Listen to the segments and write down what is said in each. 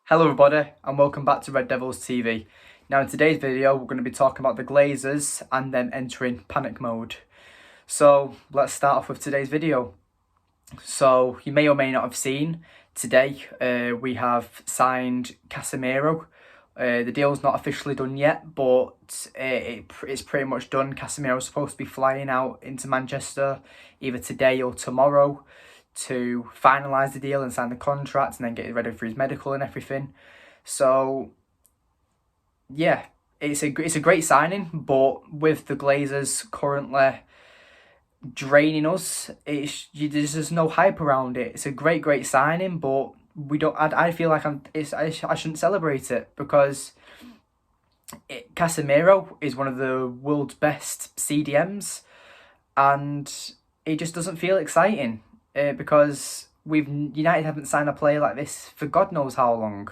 Hello everybody and welcome back to Red Devils TV. Now in today's video we're going to be talking about the Glazers and them entering panic mode. So let's start off with today's video. So you may or may not have seen today we have signed Casemiro. The deal's not officially done yet, but it's pretty much done. Casemiro's supposed to be flying out into Manchester either today or tomorrow to finalise the deal and sign the contract and then get it ready for his medical and everything. So yeah, it's a great signing, but with the Glazers currently draining us, there's just no hype around it. It's a great signing, but we don't. I feel like I shouldn't celebrate it because Casemiro is one of the world's best CDMs, and it just doesn't feel exciting. Because United haven't signed a player like this for God knows how long.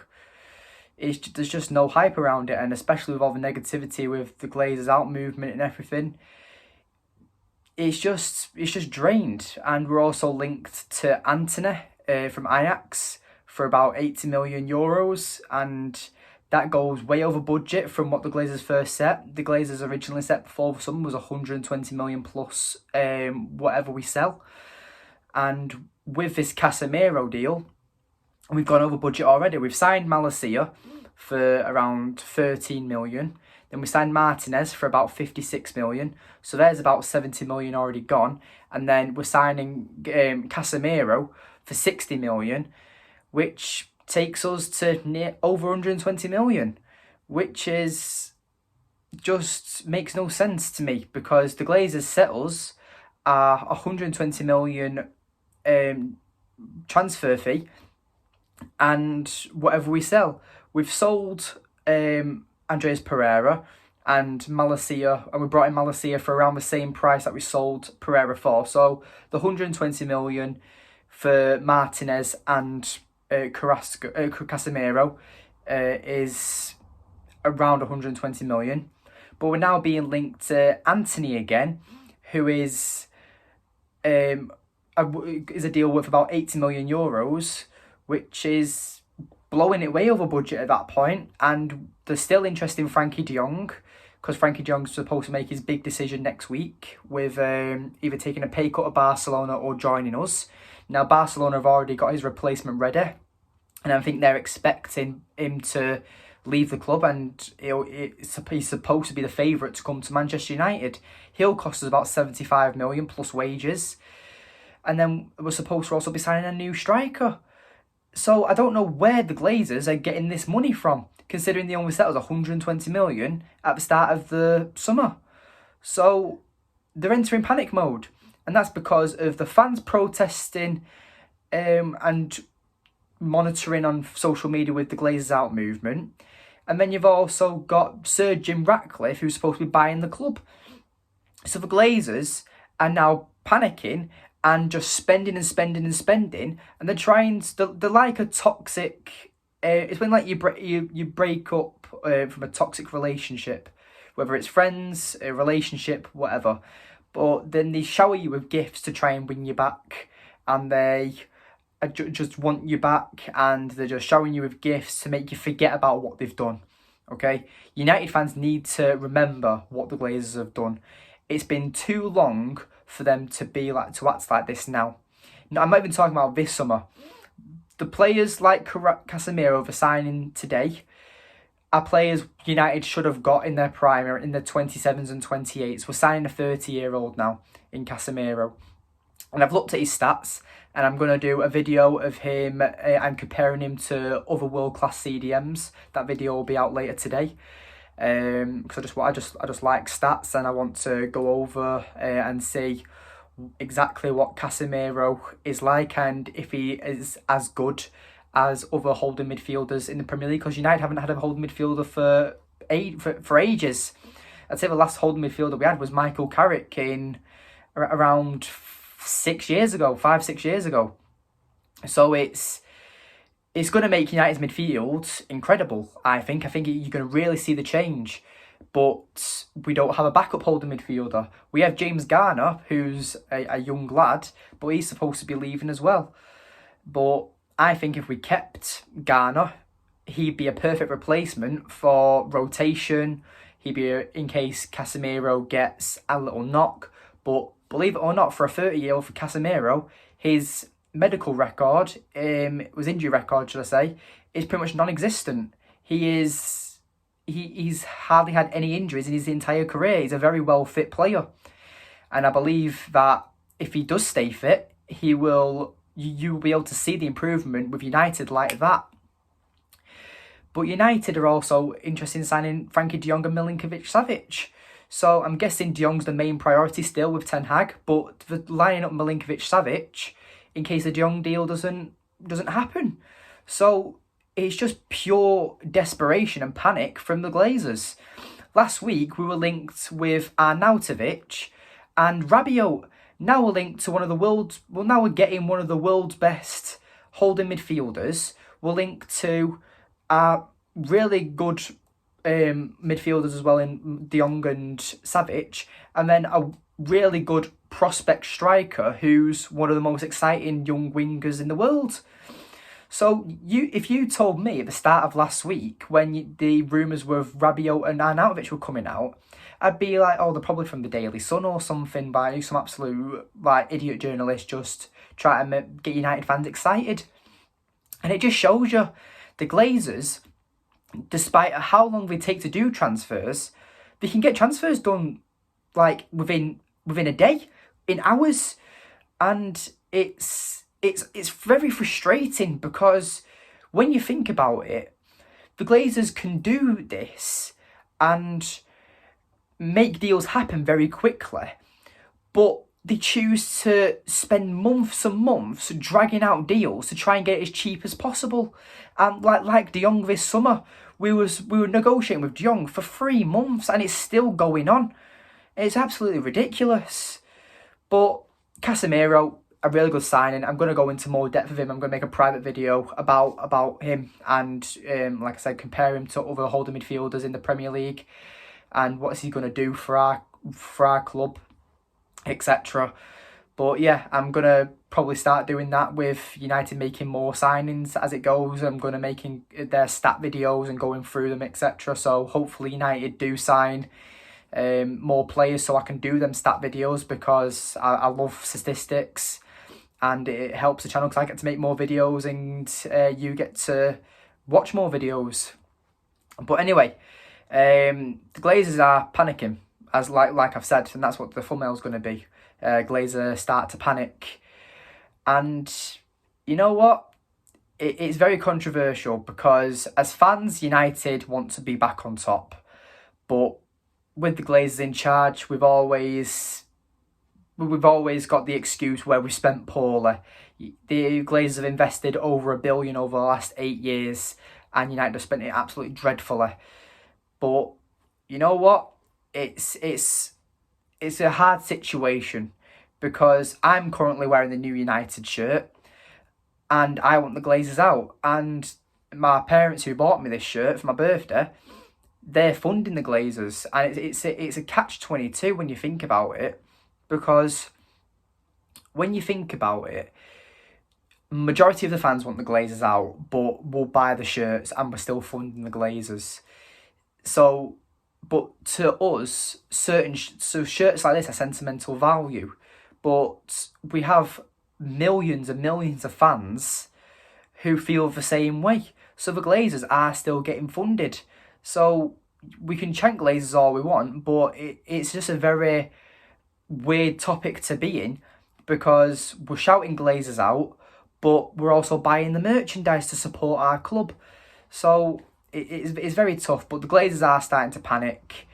There's just no hype around it, and especially with all the negativity with the Glazers out movement and everything, it's just drained. And we're also linked to Antony from Ajax for about 80 million euros, and that goes way over budget from what the Glazers first set. The Glazers originally set before the summer was 120 million plus whatever we sell. And with this Casemiro deal, we've gone over budget already. We've signed Malacia for around 13 million. Then we signed Martinez for about 56 million. So there's about 70 million already gone. And then we're signing Casemiro for 60 million, which takes us to over 120 million, which is just makes no sense to me because the Glazers set us 120 million transfer fee and whatever we sell. We've sold Andreas Pereira and Malacia, and we brought in Malacia for around the same price that we sold Pereira for. So the 120 million for Martinez and Casemiro is around 120 million. But we're now being linked to Antony again, who is a deal worth about 80 million euros, which is blowing it way over budget at that point. And they're still interested in Frankie de Jong, because Frankie de Jong's supposed to make his big decision next week with either taking a pay cut at Barcelona or joining us. Now Barcelona have already got his replacement ready, and I think they're expecting him to leave the club, and he's supposed to be the favourite to come to Manchester United. He'll cost us about 75 million plus wages. And then we're supposed to also be signing a new striker. So I don't know where the Glazers are getting this money from, considering they only set us 120 million at the start of the summer. So they're entering panic mode. And that's because of the fans protesting and monitoring on social media with the Glazers out movement. And then you've also got Sir Jim Ratcliff, who's supposed to be buying the club. So the Glazers are now panicking and just spending, and they're trying. They're like a toxic. It's when like you break up from a toxic relationship, whether it's friends, a relationship, whatever. But then they shower you with gifts to try and bring you back, and they just want you back, and they're just showering you with gifts to make you forget about what they've done. Okay, United fans need to remember what the Glazers have done. It's been too long for them to act like this now. I'm not even talking about this summer. The players like Casemiro for signing today are players United should have got in their prime, in their 27s and 28s. We're signing a 30-year-old now in Casemiro. And I've looked at his stats, and I'm going to do a video of him and comparing him to other world-class CDMs. That video will be out later today. Because I just like stats, and I want to go over and see exactly what Casemiro is like, and if he is as good as other holding midfielders in the Premier League. Because United haven't had a holding midfielder for ages. I'd say the last holding midfielder we had was Michael Carrick in around 5-6 years ago. So it's going to make United's midfield incredible, I think. I think you're going to really see the change. But we don't have a backup holding midfielder. We have James Garner, who's a young lad, but he's supposed to be leaving as well. But I think if we kept Garner, he'd be a perfect replacement for rotation. He'd be in case Casemiro gets a little knock. But believe it or not, for a 30-year-old, for Casemiro, his medical record, his injury record, should I say, is pretty much non-existent. He's hardly had any injuries in his entire career. He's a very well fit player, and I believe that if he does stay fit, you will be able to see the improvement with United like that. But United are also interested in signing Frankie de Jong and Milinkovic-Savic. So I'm guessing de Jong's the main priority still with Ten Hag, but for lining up Milinkovic-Savic in case the de Jong deal doesn't happen. So it's just pure desperation and panic from the Glazers. Last week we were linked with Arnautovic and Rabiot. Now we're linked to now we're getting one of the world's best holding midfielders. We're linked to really good midfielders as well in de Jong and Savic, and then a really good prospect striker who's one of the most exciting young wingers in the world. So if you told me at the start of last week when the rumours with Rabiot and Arnautovic were coming out, I'd be like, oh, they're probably from the Daily Sun or something by some absolute idiot journalist just trying to get United fans excited. And it just shows you the Glazers, despite how long they take to do transfers, they can get transfers done within a day, in hours, and it's very frustrating because when you think about it, the Glazers can do this and make deals happen very quickly, but they choose to spend months and months dragging out deals to try and get it as cheap as possible. And like de Jong this summer, we were negotiating with de Jong for 3 months and it's still going on. It's absolutely ridiculous. But Casemiro, a really good signing. I'm going to go into more depth of him. I'm going to make a private video about him and, like I said, compare him to other holding midfielders in the Premier League and what is he going to do for our club, etc. But yeah, I'm going to probably start doing that with United making more signings as it goes. I'm going to making their stat videos and going through them, etc. So hopefully United do sign more players so I can do them stat videos because I love statistics and it helps the channel because I get to make more videos and you get to watch more videos. But anyway, the Glazers are panicking, as like I've said, and that's what the thumbnail's going to be. Glazer start to panic. And you know what? It's very controversial because as fans, United want to be back on top. But with the Glazers in charge, we've always got the excuse where we spent poorly. The Glazers have invested over $1 billion over the last 8 years and United have spent it absolutely dreadfully. But you know what? It's a hard situation because I'm currently wearing the new United shirt and I want the Glazers out. And my parents who bought me this shirt for my birthday, they're funding the Glazers. And it's a catch-22 when you think about it, because when you think about it, majority of the fans want the Glazers out, but we'll buy the shirts and we're still funding the Glazers. So, but to us, shirts like this are sentimental value, but we have millions and millions of fans who feel the same way. So the Glazers are still getting funded. So we can chant Glazers all we want, but it's just a very weird topic to be in because we're shouting Glazers out, but we're also buying the merchandise to support our club. So it's very tough, but the Glazers are starting to panic.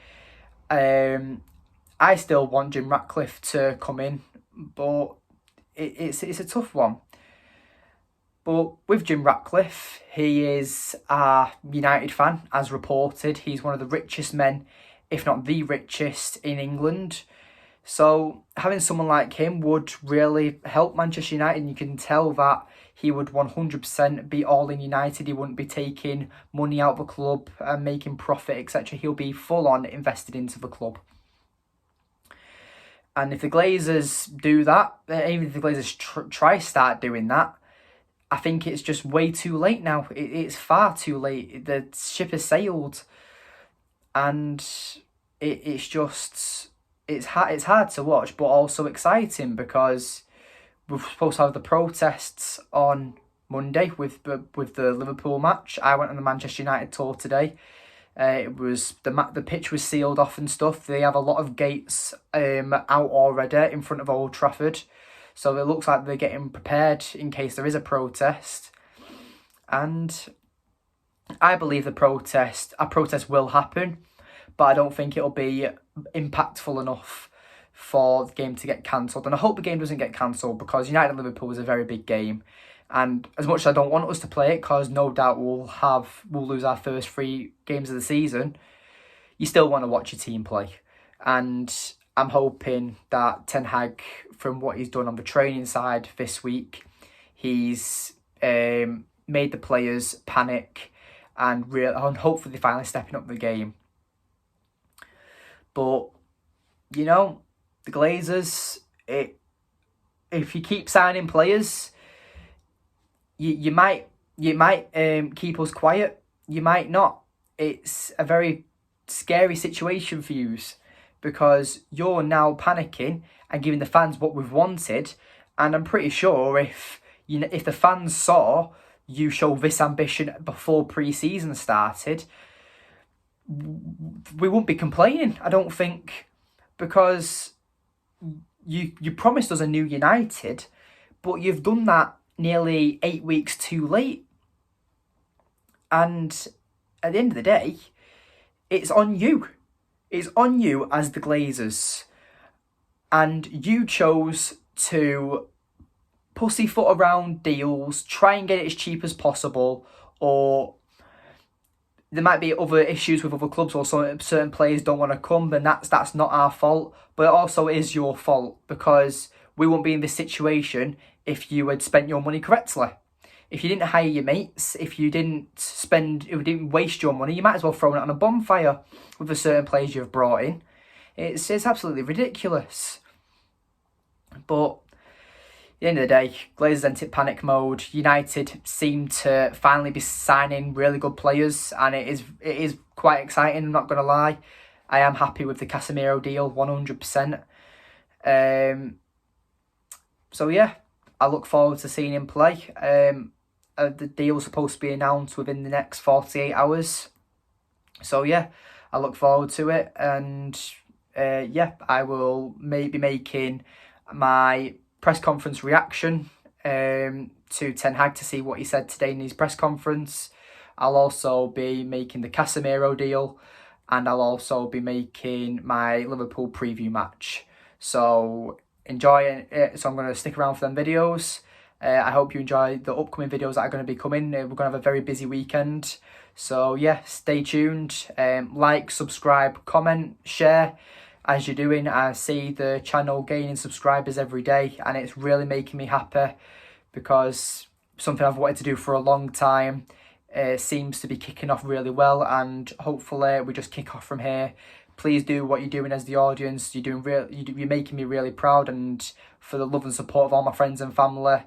I still want Jim Ratcliff to come in, but it's a tough one. But with Jim Ratcliff, he is a United fan, as reported. He's one of the richest men, if not the richest, in England. So having someone like him would really help Manchester United, and you can tell that he would 100% be all in United. He wouldn't be taking money out of the club and making profit, etc. He'll be full on invested into the club. And if the Glazers do that, even if the Glazers try start doing that, I think it's just way too late now. It's far too late. The ship has sailed, and it's just it's hard to watch, but also exciting because we're supposed to have the protests on Monday with the Liverpool match. I went on the Manchester United tour today. It was the pitch was sealed off and stuff. They have a lot of gates out already in front of Old Trafford, so it looks like they're getting prepared in case there is a protest. And I believe a protest will happen, but I don't think it'll be impactful enough for the game to get cancelled. And I hope the game doesn't get cancelled, because United and Liverpool is a very big game. And as much as I don't want us to play it, because no doubt we'll lose our first 3 games of the season, you still want to watch your team play. And I'm hoping that Ten Hag, from what he's done on the training side this week, he's made the players panic and hopefully finally stepping up the game. But, you know, the Glazers, if you keep signing players, you might keep us quiet. You might not. It's a very scary situation for you, because you're now panicking and giving the fans what we've wanted. And I'm pretty sure if the fans saw you show this ambition before pre-season started, we wouldn't be complaining, I don't think, because you promised us a new United, but you've done that nearly 8 weeks too late. And at the end of the day, it's on you. It's on you as the Glazers. And you chose to pussyfoot around deals, try and get it as cheap as possible, or there might be other issues with other clubs, or certain players don't want to come, then that's not our fault. But it also is your fault, because we wouldn't be in this situation if you had spent your money correctly. If you didn't hire your mates, if you didn't waste your money, you might as well throw it on a bonfire with the certain players you've brought in. It's absolutely ridiculous. But at the end of the day, Glazers entered panic mode. United seem to finally be signing really good players, and it is quite exciting, I'm not going to lie. I am happy with the Casemiro deal, 100%. So yeah, I look forward to seeing him play. The deal's supposed to be announced within the next 48 hours. So yeah, I look forward to it. And yeah, I will maybe making my press conference reaction to Ten Hag to see what he said today in his press conference. I'll also be making the Casemiro deal, and I'll also be making my Liverpool preview match. So enjoy it. So I'm going to stick around for them videos. I hope you enjoy the upcoming videos that are going to be coming. We're going to have a very busy weekend. So yeah, stay tuned. Like, subscribe, comment, share. As you're doing, I see the channel gaining subscribers every day, and it's really making me happy, because something I've wanted to do for a long time seems to be kicking off really well, and hopefully we just kick off from here. Please do what you're doing as the audience. You're making me really proud, and for the love and support of all my friends and family,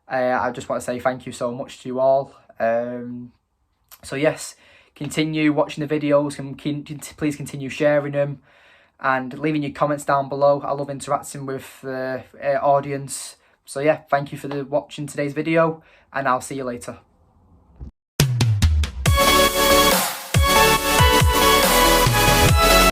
I just want to say thank you so much to you all. So yes, continue watching the videos, and please continue sharing them and leaving your comments down below. I love interacting with the audience. So yeah, thank you for watching today's video, and I'll see you later.